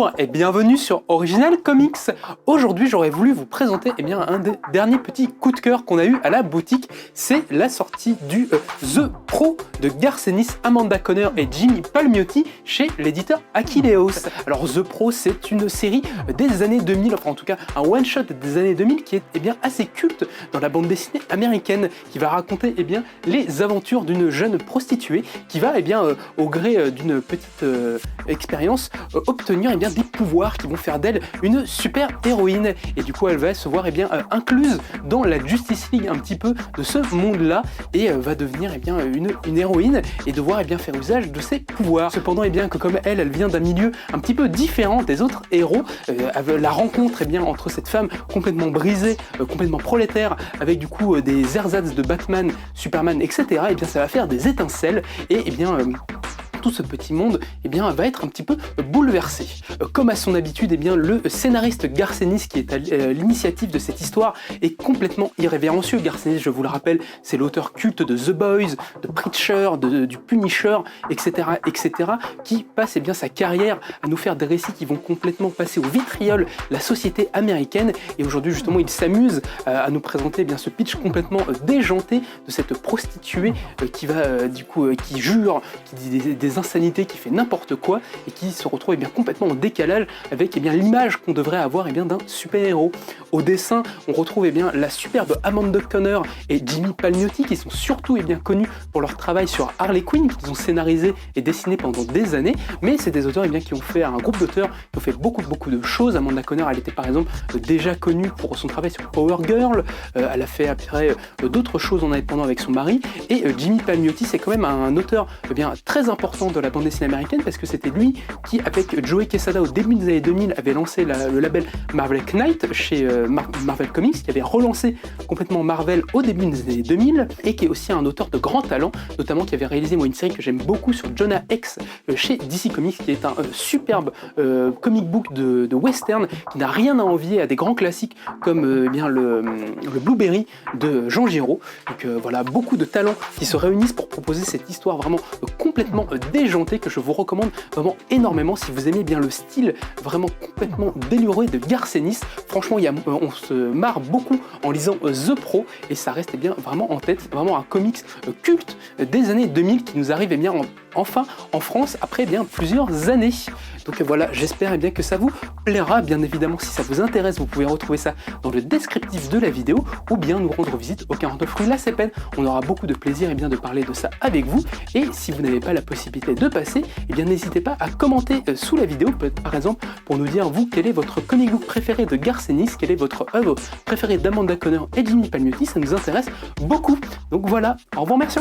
Bonjour et bienvenue sur Original Comics. Aujourd'hui, j'aurais voulu vous présenter un des derniers petits coups de cœur qu'on a eu à la boutique. C'est la sortie du The Pro de Garth Ennis, Amanda Conner et Jimmy Palmiotti chez l'éditeur Achilleos. Alors The Pro, c'est une série des années 2000, enfin en tout cas un one-shot des années 2000 qui est assez culte dans la bande dessinée américaine, qui va raconter les aventures d'une jeune prostituée qui va au gré d'une petite expérience obtenir des pouvoirs qui vont faire d'elle une super héroïne, et du coup elle va se voir incluse dans la Justice League un petit peu de ce monde là, et va devenir une héroïne et devoir faire usage de ses pouvoirs. Cependant que comme elle vient d'un milieu un petit peu différent des autres héros, la rencontre entre cette femme complètement brisée, complètement prolétaire, avec du coup des ersatz de Batman, Superman, etc., ça va faire des étincelles, et tout ce petit monde va être un petit peu bouleversé. Comme à son habitude, le scénariste Garth Ennis, qui est à l'initiative de cette histoire, est complètement irrévérencieux. Garth Ennis, je vous le rappelle, c'est l'auteur culte de The Boys, de Preacher, du Punisher, etc., qui passe sa carrière à nous faire des récits qui vont complètement passer au vitriol la société américaine. Et aujourd'hui, justement, il s'amuse à nous présenter ce pitch complètement déjanté de cette prostituée qui va qui jure, qui dit des insanités, qui fait n'importe quoi, et qui se retrouve complètement en décalage avec l'image qu'on devrait avoir d'un super-héros. Au dessin, on retrouve la superbe Amanda Conner et Jimmy Palmiotti, qui sont surtout connus pour leur travail sur Harley Quinn, qu'ils ont scénarisé et dessiné pendant des années, mais c'est des auteurs qui ont fait un groupe d'auteurs qui ont fait beaucoup de choses. Amanda Conner, elle était par exemple déjà connue pour son travail sur Power Girl, elle a fait après d'autres choses en indépendant avec son mari, et Jimmy Palmiotti, c'est quand même un auteur très important de la bande dessinée américaine, parce que c'était lui qui, avec Joey Quesada au début des années 2000, avait lancé le label Marvel Knight chez Marvel Comics, qui avait relancé complètement Marvel au début des années 2000, et qui est aussi un auteur de grand talent, notamment qui avait réalisé une série que j'aime beaucoup sur Jonah Hex chez DC Comics, qui est un superbe comic book de western qui n'a rien à envier à des grands classiques comme le Blueberry de Jean Giraud. Donc voilà, beaucoup de talents qui se réunissent pour proposer cette histoire vraiment complètement déjanté, que je vous recommande vraiment énormément si vous aimez le style vraiment complètement déluré de Garth Ennis. Franchement, on se marre beaucoup en lisant The Pro, et ça reste vraiment en tête, vraiment un comics culte des années 2000 qui nous arrive enfin en France après plusieurs années. Donc voilà, j'espère que ça vous plaira. Bien évidemment, si ça vous intéresse, vous pouvez retrouver ça dans le descriptif de la vidéo, ou bien nous rendre visite au 49 rue La Sépène. On aura beaucoup de plaisir de parler de ça avec vous. Et si vous n'avez pas la possibilité de passer, n'hésitez pas à commenter sous la vidéo, peut-être par exemple pour nous dire vous quel est votre comic book préféré de Garth Ennis, quelle est votre œuvre préférée d'Amanda Conner et Jimmy Palmiotti. Ça nous intéresse beaucoup. Donc voilà, au revoir, merci.